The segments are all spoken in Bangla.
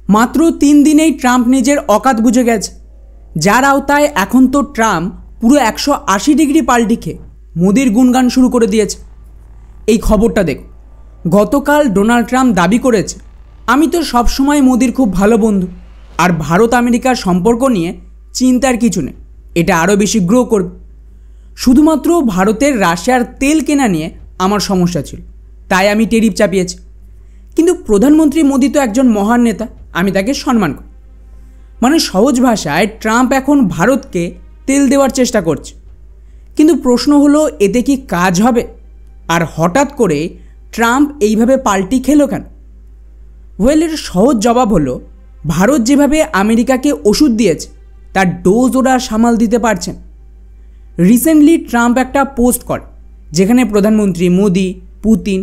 মাত্র 3 দিনেই ট্রাম্প নিজের অকাত বুঝে গেছে, যার আওতায় এখন তো ট্রাম্প পুরো 180 ডিগ্রি পাল্টি খেয়ে মোদির গুণগান শুরু করে দিয়েছে। এই খবরটা দেখো, গতকাল ডোনাল্ড ট্রাম্প দাবি করেছে, আমি তো সবসময় মোদির খুব ভালো বন্ধু, আর ভারত আমেরিকার সম্পর্ক নিয়ে চিন্তার কিছু নেই, এটা আরও বেশি গ্রো করবে। শুধুমাত্র ভারতের রাশিয়ার তেল কেনা নিয়ে আমার সমস্যা ছিল, তাই আমি ট্যারিফ চাপিয়েছি। কিন্তু প্রধানমন্ত্রী মোদি তো একজন মহান নেতা, আমি তাকে সম্মান করি। মানে সহজ ভাষায় ট্রাম্প এখন ভারতকে তেল দেওয়ার চেষ্টা করছে। কিন্তু প্রশ্ন হলো, এতে কি কাজ হবে? আর হঠাৎ করে ট্রাম্প এইভাবে পাল্টি খেলো কেন? ওয়েলের সহজ জবাব হলো, ভারত যেভাবে আমেরিকাকে ওষুধ দিয়েছে তার ডোজ ওরা সামাল দিতে পারছেন। রিসেন্টলি ট্রাম্প একটা পোস্ট করে, যেখানে প্রধানমন্ত্রী মোদি, পুতিন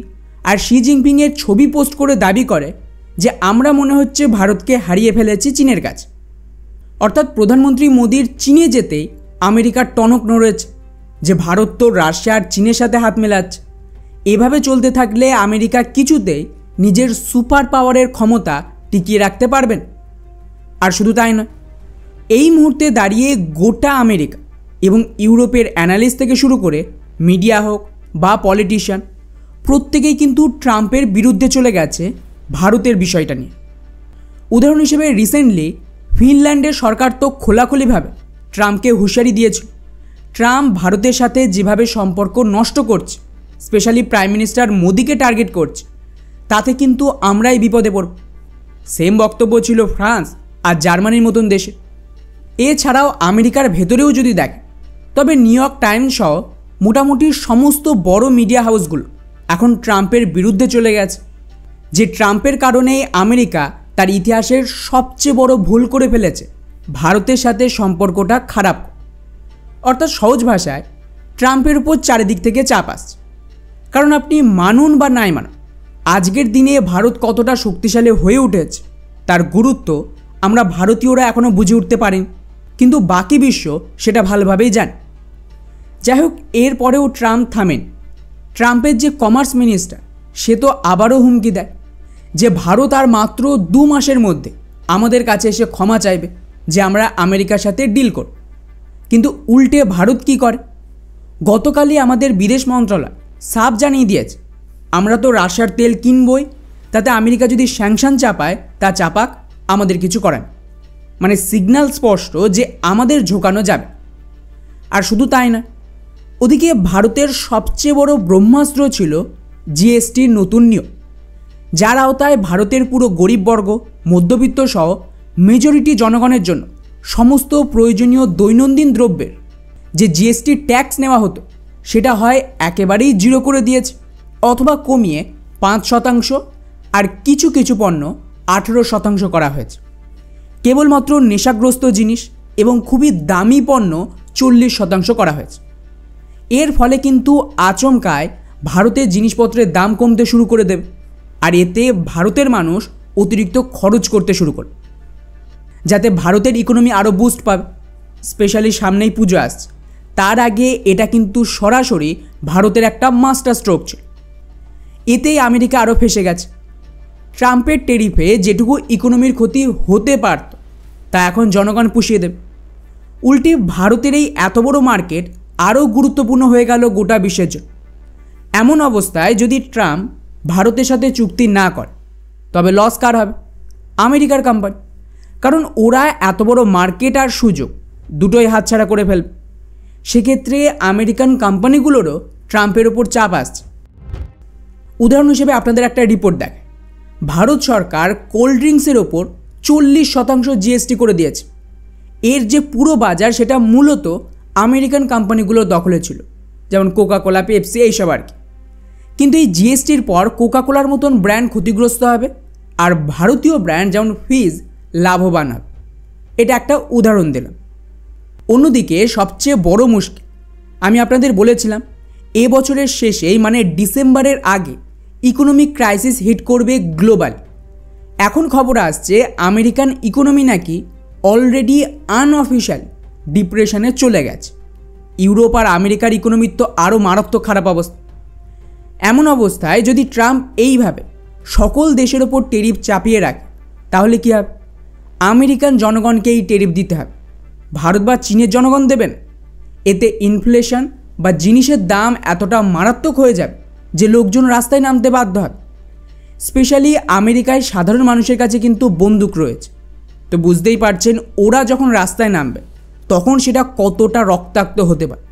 আর শি জিনপিংয়ের ছবি পোস্ট করে দাবি করে যে আমরা মনে হচ্ছে ভারতকে হারিয়ে ফেলেছি চীনের কাছে। অর্থাৎ প্রধানমন্ত্রী মোদির চীনে যেতেই আমেরিকার টনক নড়েছে যে ভারত তো রাশিয়া আর চীনের সাথে হাত মেলাচ্ছে। এভাবে চলতে থাকলে আমেরিকা কিছুতেই নিজের সুপার পাওয়ারের ক্ষমতা টিকিয়ে রাখতে পারবেন। আর শুধু তাই নয়, এই মুহূর্তে দাঁড়িয়ে গোটা আমেরিকা এবং ইউরোপের অ্যানালিস্ট থেকে শুরু করে মিডিয়া হোক বা পলিটিশিয়ান, প্রত্যেকেই কিন্তু ট্রাম্পের বিরুদ্ধে চলে গেছে ভারতের বিষয়টা নিয়ে। উদাহরণ হিসেবে রিসেন্টলি ফিনল্যান্ডের সরকার তো খোলাখুলিভাবে ট্রাম্পকে হুঁশিয়ারি দিয়েছিল, ট্রাম্প ভারতের সাথে যেভাবে সম্পর্ক নষ্ট করছে, স্পেশালি প্রাইম মিনিস্টার মোদিকে টার্গেট করছে, তাতে কিন্তু আমরাই বিপদে পড়ব। সেম বক্তব্য ছিল ফ্রান্স আর জার্মানির মতন দেশে। এছাড়াও আমেরিকার ভেতরেও যদি দেখে, তবে নিউ ইয়র্ক টাইমস সহ মোটামুটি সমস্ত বড় মিডিয়া হাউসগুলো এখন ট্রাম্পের বিরুদ্ধে চলে গেছে, যে ট্রাম্পের কারণেই আমেরিকা তার ইতিহাসের সবচেয়ে বড় ভুল করে ফেলেছে, ভারতের সাথে সম্পর্কটা খারাপ। অর্থাৎ সহজ ভাষায় ট্রাম্পের উপর চারিদিক থেকে চাপ আসছে। কারণ আপনি মানুন বা নাই মানুন, আজকের দিনে ভারত কতটা শক্তিশালী হয়ে উঠেছে তার গুরুত্ব আমরা ভারতীয়রা এখনও বুঝে উঠতে পারিনি, কিন্তু বাকি বিশ্ব সেটা ভালোভাবেই জানে। যাই হোক, এরপরেও ট্রাম্প থামেন। ট্রাম্পের যে কমার্স মিনিস্টার, সে তো আবারও হুমকি দেয় যে ভারত আর মাত্র 2 মাসের মধ্যে আমাদের কাছে এসে ক্ষমা চাইবে যে আমরা আমেরিকার সাথে ডিল করব। কিন্তু উল্টে ভারত কি করে? গতকালই আমাদের বিদেশ মন্ত্রণালয় সাফ জানিয়ে দিয়েছে, আমরা তো রাশিয়ার তেল কিনবই, তাতে আমেরিকা যদি স্যাংশন চাপায় তা চাপাক, আমাদের কিছু করেন। মানে সিগন্যাল স্পষ্ট যে আমাদের ঝোঁকানো যাবে। আর শুধু তাই না, ওদিকে ভারতের সবচেয়ে বড় ব্রহ্মাস্ত্র ছিল জিএসটির নতুন নিয়ম, যার আওতায় ভারতের পুরো গরিববর্গ, মধ্যবিত্ত সহ মেজরিটি জনগণের জন্য সমস্ত প্রয়োজনীয় দৈনন্দিন দ্রব্যের যে জিএসটি ট্যাক্স নেওয়া হতো, সেটা হয় একেবারেই 0 করে দিয়েছে, অথবা কমিয়ে 5% আর কিছু কিছু পণ্য 18% করা হয়েছে। কেবলমাত্র নেশাগ্রস্ত জিনিস এবং খুবই দামি পণ্য 40% করা হয়েছে। এর ফলে কিন্তু আচমকায় ভারতের জিনিসপত্রের দাম কমতে শুরু করে দেবে, আর এতে ভারতের মানুষ অতিরিক্ত খরচ করতে শুরু করবে, যাতে ভারতের ইকোনমি আরও বুস্ট পাবে। স্পেশালি সামনেই পুজো আসছে, তার আগে এটা কিন্তু সরাসরি ভারতের একটা মাস্টার স্ট্রোক ছিল। এতেই আমেরিকা আরও ফেঁসে গেছে। ট্রাম্পের ট্যারিফে যেটুকু ইকোনমির ক্ষতি হতে পারত, তা এখন জনগণ পুষিয়ে দেবে। উল্টে ভারতের এই এত বড় মার্কেট আরও গুরুত্বপূর্ণ হয়ে গেল গোটা বিশ্বের জন্য। এমন অবস্থায় যদি ট্রাম্প ভারতের সাথে চুক্তি না করে, তবে লস কার হবে? আমেরিকার কোম্পানি। কারণ ওরা এত বড় মার্কেট আর সুযোগ দুটোই হাতছাড়া করে ফেলবে। সেক্ষেত্রে আমেরিকান কোম্পানিগুলোরও ট্রাম্পের ওপর চাপ আসছে। উদাহরণ হিসেবে আপনাদের একটা রিপোর্ট দেখে, ভারত সরকার কোল্ড ড্রিঙ্কসের ওপর 40% জিএসটি করে দিয়েছে। এর যে পুরো বাজার, সেটা মূলত আমেরিকান কোম্পানিগুলোর দখলে ছিল, যেমন কোকাকোলা, পেপসি, এইসব আর কি। কিন্তু এই জিএসটির পর কোকাকোলার মতন ব্র্যান্ড ক্ষতিগ্রস্ত হবে, আর ভারতীয় ব্র্যান্ড যেমন ফিজ লাভবান হবে। এটা একটা উদাহরণ দিলাম। অন্যদিকে সবচেয়ে বড় মুশকিল, আমি আপনাদের বলেছিলাম এবছরের শেষেই, মানে ডিসেম্বরের আগে ইকোনমিক ক্রাইসিস হিট করবে গ্লোবাল। এখন খবর আসছে আমেরিকান ইকোনমি নাকি অলরেডি আনঅফিশিয়াল ডিপ্রেশনে চলে গেছে। ইউরোপ আর আমেরিকার ইকোনমির তো আরও মারাত্মক খারাপ অবস্থা। এমন অবস্থায় যদি ট্রাম্প এইভাবে সকল দেশের ওপর ট্যারিফ চাপিয়ে রাখে, তাহলে কী হবে? আমেরিকান জনগণকে এই ট্যারিফ দিতে হবে, ভারত বা চীনের জনগণ দেবেন। এতে ইনফ্লেশন বা জিনিসের দাম এতটা মারাত্মক হয়ে যাবে যে লোকজন রাস্তায় নামতে বাধ্য হবে। স্পেশালি আমেরিকায় সাধারণ মানুষের কাছে কিন্তু বন্দুক রয়েছে, তো বুঝতেই পারছেন ওরা যখন রাস্তায় নামবে তখন সেটা কতটা রক্তাক্ত হতে পারে।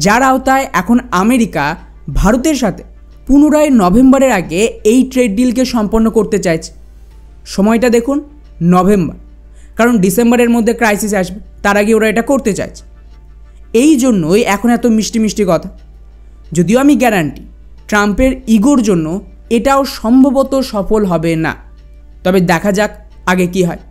যার আওতায় এখন আমেরিকা ভারতের সাথে পুনরায় নভেম্বরের আগে এই ট্রেড ডিলকে সম্পন্ন করতে চাইছে। সময়টা দেখুন, নভেম্বর, কারণ ডিসেম্বরের মধ্যে ক্রাইসিস আসবে, তার আগে ওরা এটা করতে চাইছে। এই জন্যই এখন এত মিষ্টি মিষ্টি কথা। যদিও আমি গ্যারান্টি ট্রাম্পের ইগোর জন্য এটাও সম্ভবত সফল হবে না, তবে দেখা যাক আগে কি হয়।